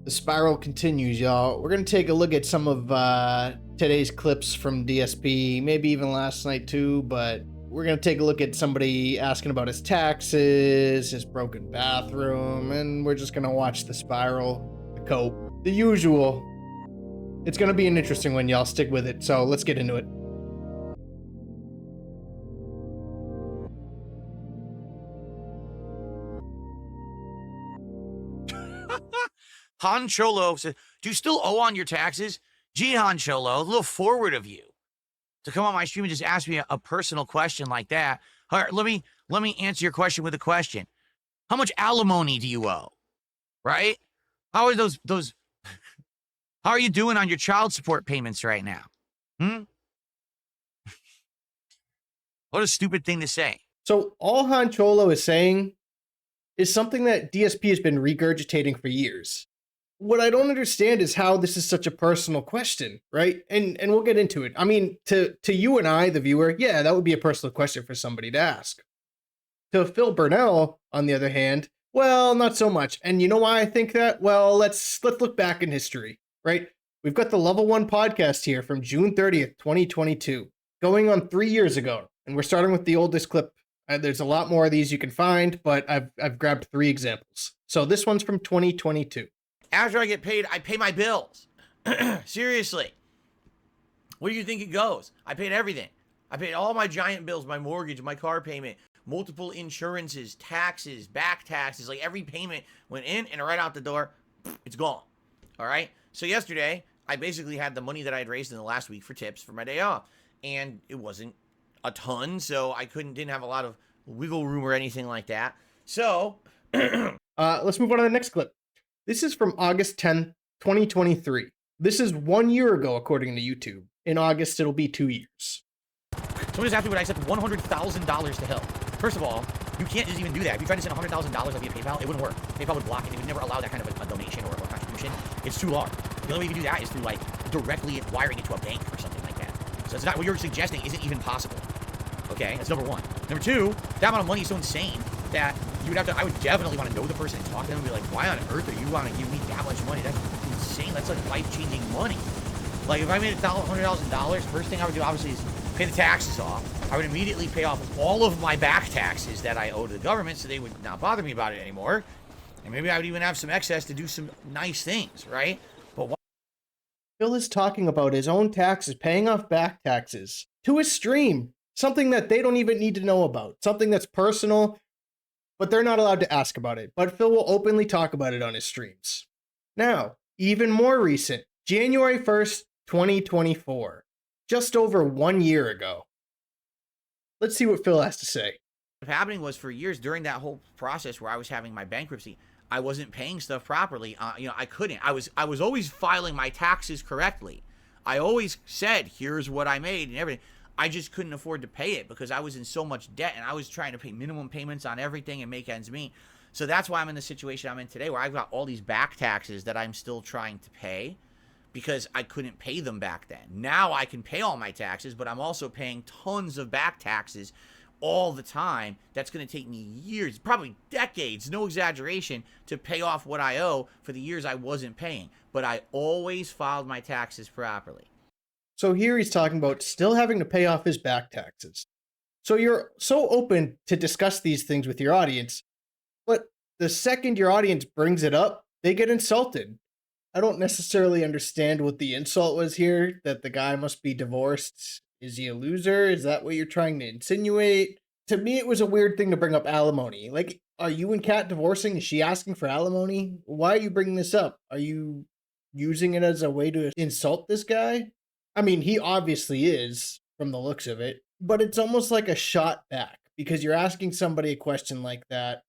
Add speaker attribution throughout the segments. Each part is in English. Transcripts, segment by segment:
Speaker 1: The spiral continues, y'all. We're going to take a look at some of today's clips from DSP, maybe even last night too, but we're going to take a look at somebody asking about his taxes, his broken bathroom, and we're just going to watch the spiral, the cope, the usual. It's going to be an interesting one, y'all. Stick with it. So let's get into it.
Speaker 2: Han Cholo says, do you still owe on your taxes? Gee, Han Cholo, a little forward of you to come on my stream and just ask me a personal question like that. All right, let me answer your question with a question. How much alimony do you owe? Right? How are those how are you doing on your child support payments right now? What a stupid thing to say.
Speaker 1: So all Han Cholo is saying is something that DSP has been regurgitating for years. What I don't understand is how this is such a personal question, right? And we'll get into it. I mean, to you and I, the viewer, yeah, that would be a personal question for somebody to ask. To Phil Burnell, on the other hand, well, not so much. And you know why I think that? Well, let's look back in history, right? We've got the Level 1 podcast here from June 30th, 2022, going on 3 years ago. And we're starting with the oldest clip. There's a lot more of these you can find, but I've grabbed 3 examples. So this one's from 2022.
Speaker 2: After I get paid, I pay my bills. Seriously. Where do you think it goes? I paid everything. I paid all my giant bills, my mortgage, my car payment, multiple insurances, taxes, back taxes. Like every payment went in and right out the door, it's gone. All right? So yesterday, I basically had the money that I had raised in the last week for tips for my day off. And it wasn't a ton, so I didn't have a lot of wiggle room or anything like that. So,
Speaker 1: let's move on to the next clip. This is from August 10th, 2023. This is 1 year ago, according to YouTube. In August, it'll be 2 years.
Speaker 2: Somebody just asked me would I accept $100,000 to help. First of all, you can't just even do that. If you try to send $100,000 via PayPal, it wouldn't work. PayPal would block it. They would never allow that kind of a donation or a contribution. It's too large. The only way you can do that is through like directly wiring it to a bank or something like that. So it's not what you're suggesting isn't even possible. Okay, that's number one. Number two, that amount of money is so insane that you would have to, I would definitely want to know the person and talk to them and be like, why on earth are you want to give me that much money? That's insane. That's like life-changing money. Like if I made $100,000, first thing I would do obviously is pay the taxes off. I would immediately pay off all of my back taxes that I owe to the government so they would not bother me about it anymore. And maybe I would even have some excess to do some nice things, right? But what
Speaker 1: Phil is talking about his own taxes, paying off back taxes to his stream. Something that they don't even need to know about. Something that's personal, but they're not allowed to ask about it. But Phil will openly talk about it on his streams. Now, even more recent, January 1st, 2024. Just over 1 year ago. Let's see what Phil has to say.
Speaker 2: was happening was for years during that whole process where I was having my bankruptcy, I wasn't paying stuff properly. I couldn't. I was always filing my taxes correctly. I always said, here's what I made and everything. I just couldn't afford to pay it because I was in so much debt and I was trying to pay minimum payments on everything and make ends meet. So that's why I'm in the situation I'm in today where I've got all these back taxes that I'm still trying to pay because I couldn't pay them back then. Now I can pay all my taxes, but I'm also paying tons of back taxes all the time. That's going to take me years, probably decades, no exaggeration, to pay off what I owe for the years I wasn't paying. But I always filed my taxes properly.
Speaker 1: So here he's talking about still having to pay off his back taxes. So you're so open to discuss these things with your audience, but the second your audience brings it up, they get insulted. I don't necessarily understand what the insult was here, that the guy must be divorced. Is he a loser? Is that what you're trying to insinuate? To me, it was a weird thing to bring up alimony. Like, are you and Kat divorcing? Is she asking for alimony? Why are you bringing this up? Are you using it as a way to insult this guy? I mean, he obviously is, from the looks of it, but it's almost like a shot back because you're asking somebody a question like that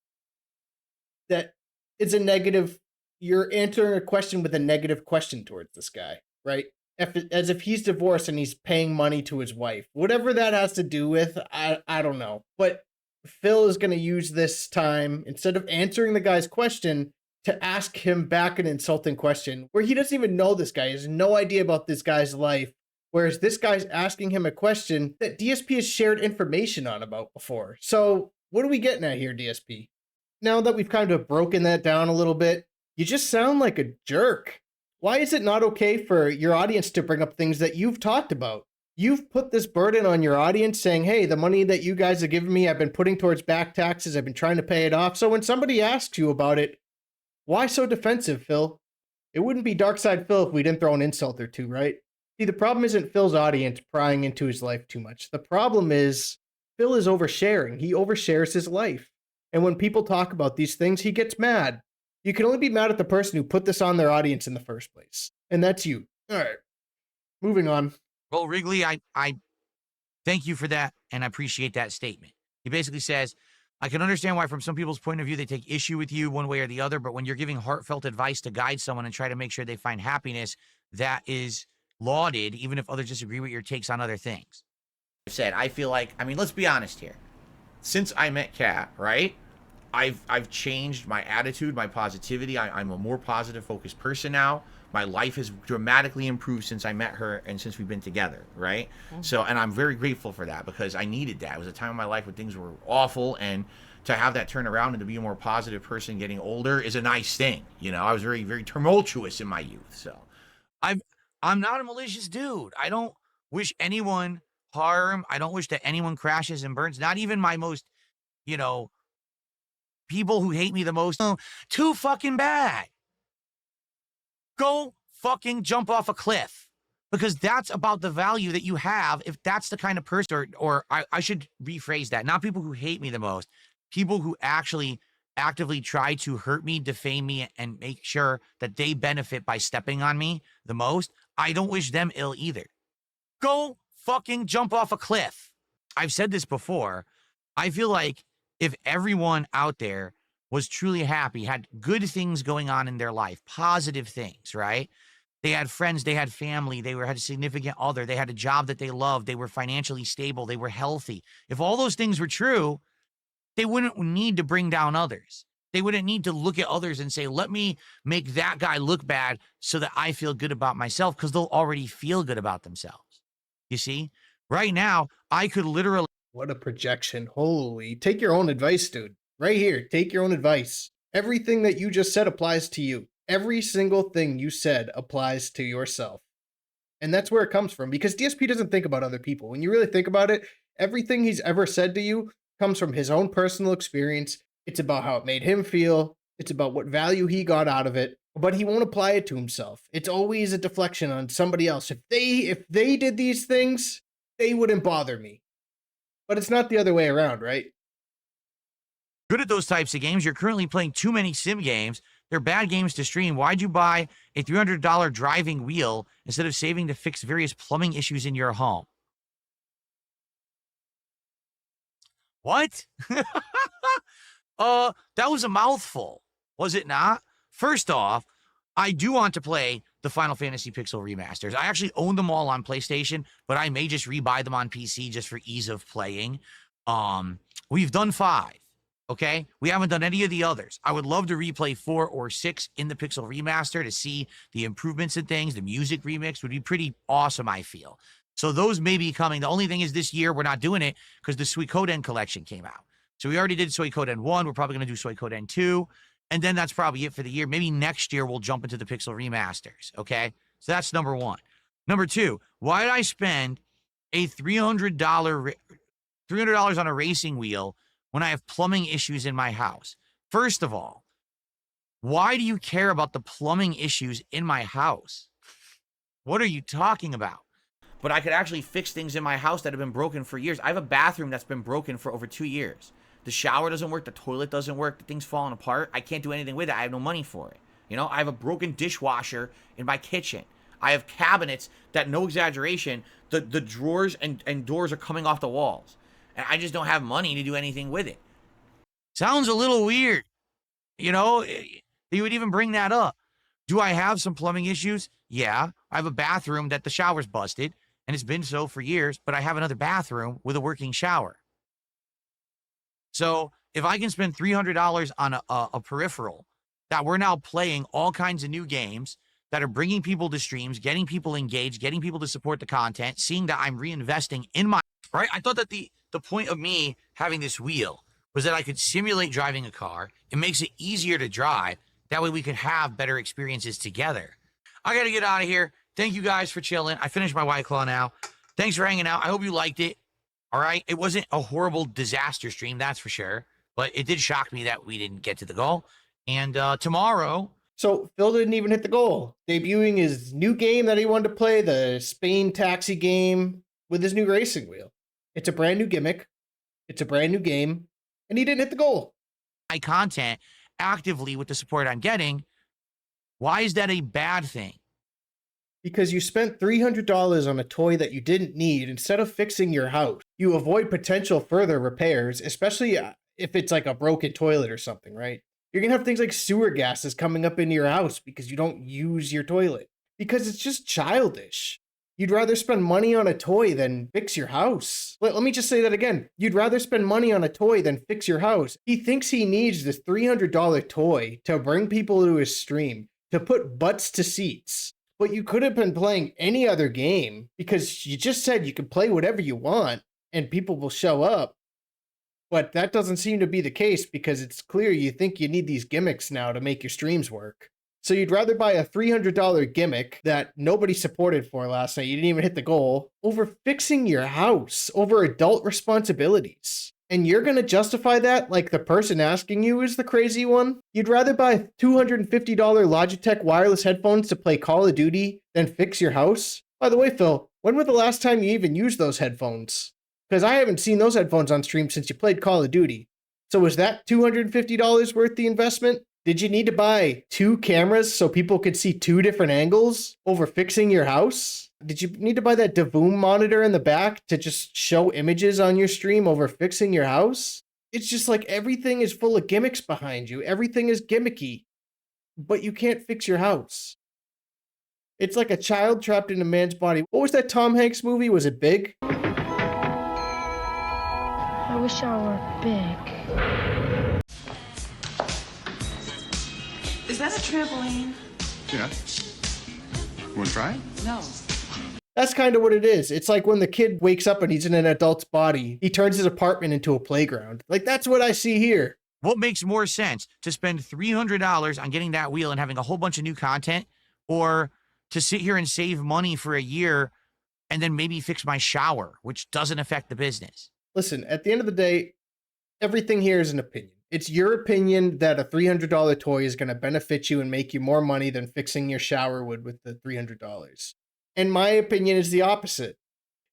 Speaker 1: it's a negative, you're answering a question with a negative question towards this guy, right? As if he's divorced and he's paying money to his wife. Whatever that has to do with, I don't know. But Phil is going to use this time, instead of answering the guy's question, to ask him back an insulting question where he doesn't even know this guy. He has no idea about this guy's life. Whereas this guy's asking him a question that DSP has shared information on about before. So what are we getting at here, DSP? Now that we've kind of broken that down a little bit, You just sound like a jerk. Why is it not okay for your audience to bring up things that you've talked about? You've put this burden on your audience saying, hey, the money that you guys have given me, I've been putting towards back taxes. I've been trying to pay it off. So when somebody asks you about it, why so defensive, Phil? It wouldn't be Dark Side Phil if we didn't throw an insult or two, right? See, the problem isn't Phil's audience prying into his life too much. The problem is Phil is oversharing. He overshares his life. And when people talk about these things, he gets mad. You can only be mad at the person who put this on their audience in the first place. And that's you. All right. Moving on.
Speaker 2: Well, Wrigley, I thank you for that, and I appreciate that statement. He basically says, I can understand why from some people's point of view, they take issue with you one way or the other, but when you're giving heartfelt advice to guide someone and try to make sure they find happiness, that is lauded, even if others disagree with your takes on other things. I said, I feel like, I mean, let's be honest here. Since I met Kat, right? I've changed my attitude, my positivity. I'm a more positive, focused person now. My life has dramatically improved since I met her and since we've been together, right? Mm-hmm. So, and I'm very grateful for that because I needed that. It was a time in my life when things were awful, and to have that turn around and to be a more positive person getting older is a nice thing. You know, I was very, very tumultuous in my youth. So I'm not a malicious dude. I don't wish anyone harm. I don't wish that anyone crashes and burns. Not even my most, you know, people who hate me the most. Too fucking bad. Go fucking jump off a cliff, because that's about the value that you have. If that's the kind of person, or I should rephrase that, not people who hate me the most, people who actually actively try to hurt me, defame me, and make sure that they benefit by stepping on me the most. I don't wish them ill either. Go fucking jump off a cliff. I've said this before. I feel like if everyone out there was truly happy, had good things going on in their life, positive things, right? They had friends, they had family, had a significant other, they had a job that they loved, they were financially stable, they were healthy. If all those things were true, they wouldn't need to bring down others. They wouldn't need to look at others and say, let me make that guy look bad so that I feel good about myself, because they'll already feel good about themselves. You see? Right now, I could literally...
Speaker 1: What a projection. Holy. Take your own advice, dude. Right here. Take your own advice. Everything that you just said applies to you. Every single thing you said applies to yourself. And that's where it comes from, because DSP doesn't think about other people. When you really think about it, everything he's ever said to you comes from his own personal experience. It's about how it made him feel. It's about what value he got out of it. But he won't apply it to himself. It's always a deflection on somebody else. If they did these things, they wouldn't bother me. But it's not the other way around, right?
Speaker 2: Good at those types of games. You're currently playing too many sim games. They're bad games to stream. Why'd you buy a $300 driving wheel instead of saving to fix various plumbing issues in your home? What? That was a mouthful, was it not? First off, I do want to play the Final Fantasy Pixel remasters. I actually own them all on PlayStation, but I may just rebuy them on PC just for ease of playing. We've done 5, okay? We haven't done any of the others. I would love to replay 4 or 6 in the Pixel remaster to see the improvements and things. The music remix would be pretty awesome, I feel. So those may be coming. The only thing is this year we're not doing it because the Suikoden collection came out. So we already did Suikoden 1. We're probably going to do Suikoden 2. And then that's probably it for the year. Maybe next year we'll jump into the Pixel remasters, okay? So that's number 1. Number 2, why did I spend a $300 on a racing wheel when I have plumbing issues in my house? First of all, why do you care about the plumbing issues in my house? What are you talking about? But I could actually fix things in my house that have been broken for years. I have a bathroom that's been broken for over 2 years. The shower doesn't work. The toilet doesn't work. The thing's falling apart. I can't do anything with it. I have no money for it. You know, I have a broken dishwasher in my kitchen. I have cabinets that, no exaggeration, the drawers and doors are coming off the walls. And I just don't have money to do anything with it. Sounds a little weird. You know, you would even bring that up. Do I have some plumbing issues? Yeah. I have a bathroom that the shower's busted, and it's been so for years, but I have another bathroom with a working shower. So if I can spend $300 on a peripheral that we're now playing all kinds of new games that are bringing people to streams, getting people engaged, getting people to support the content, seeing that I'm reinvesting in my, right? I thought that the point of me having this wheel was that I could simulate driving a car. It makes it easier to drive. That way we could have better experiences together. I got to get out of here. Thank you guys for chilling. I finished my White Claw now. Thanks for hanging out. I hope you liked it. All right. It wasn't a horrible disaster stream, that's for sure. But it did shock me that we didn't get to the goal. And tomorrow.
Speaker 1: So Phil didn't even hit the goal. Debuting his new game that he wanted to play, the Spain taxi game with his new racing wheel. It's a brand new gimmick. It's a brand new game. And he didn't hit the goal.
Speaker 2: My content actively with the support I'm getting. Why is that a bad thing?
Speaker 1: Because you spent $300 on a toy that you didn't need instead of fixing your house. You avoid potential further repairs, especially if it's like a broken toilet or something, right? You're going to have things like sewer gases coming up into your house because you don't use your toilet. Because it's just childish. You'd rather spend money on a toy than fix your house. Let me just say that again. You'd rather spend money on a toy than fix your house. He thinks he needs this $300 toy to bring people to his stream, to put butts to seats. But you could have been playing any other game because you just said you can play whatever you want and people will show up. But that doesn't seem to be the case because it's clear you think you need these gimmicks now to make your streams work. So you'd rather buy a $300 gimmick that nobody supported for last night, you didn't even hit the goal, over fixing your house, over adult responsibilities. And you're going to justify that like the person asking you is the crazy one? You'd rather buy $250 Logitech wireless headphones to play Call of Duty than fix your house? By the way, Phil, when was the last time you even used those headphones? Because I haven't seen those headphones on stream since you played Call of Duty. So was that $250 worth the investment? Did you need to buy 2 cameras so people could see 2 different angles over fixing your house? Did you need to buy that DeVoom monitor in the back to just show images on your stream over fixing your house? It's just like everything is full of gimmicks behind you. Everything is gimmicky, but you can't fix your house. It like a child trapped in a man's body. What was that Tom Hanks movie? Was it Big?
Speaker 3: I wish I were big.
Speaker 4: Is that a trampoline?
Speaker 5: Yeah. You want to try it?
Speaker 4: No.
Speaker 1: That's kind of what it is. It's like when the kid wakes up and he's in an adult's body, he turns his apartment into a playground. Like, that's what I see here.
Speaker 2: What makes more sense, to spend $300 on getting that wheel and having a whole bunch of new content, or to sit here and save money for a year and then maybe fix my shower, which doesn't affect the business?
Speaker 1: Listen, at the end of the day, everything here is an opinion. It's your opinion that a $300 toy is going to benefit you and make you more money than fixing your shower would with the $300. And my opinion is the opposite,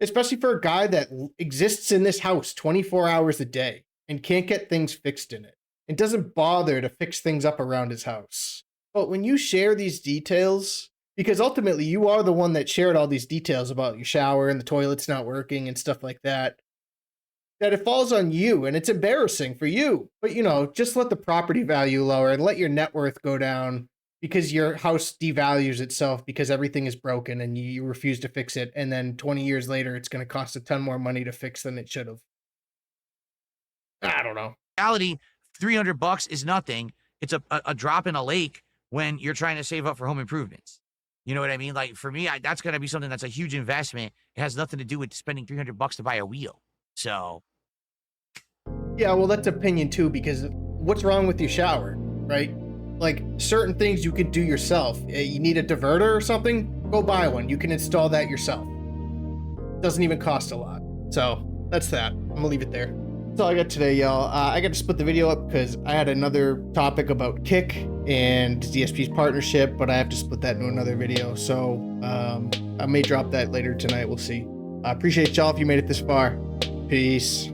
Speaker 1: especially for a guy that exists in this house 24 hours a day and can't get things fixed in it and doesn't bother to fix things up around his house. But when you share these details, because ultimately you are the one that shared all these details about your shower and the toilet's not working and stuff like that, that it falls on you and it's embarrassing for you. But, you know, just let the property value lower and let your net worth go down because your house devalues itself because everything is broken and you refuse to fix it. And then 20 years later, it's going to cost a ton more money to fix than it should have. I don't know.
Speaker 2: Reality, $300 is nothing. It's a drop in a lake when you're trying to save up for home improvements. You know what I mean? Like, for me, that's going to be something that's a huge investment. It has nothing to do with spending $300 to buy a wheel. So
Speaker 1: yeah, well, that's opinion too, because what's wrong with your shower, right? Like, certain things you can do yourself. You need a diverter or something? Go buy one. You can install that yourself. Doesn't even cost a lot. So that's that. I'm gonna leave it there. That's all I got today, y'all. I got to split the video up because I had another topic about Kick and DSP's partnership, but I have to split that into another video. So I may drop that later tonight. We'll see. I appreciate y'all if you made it this far. Peace.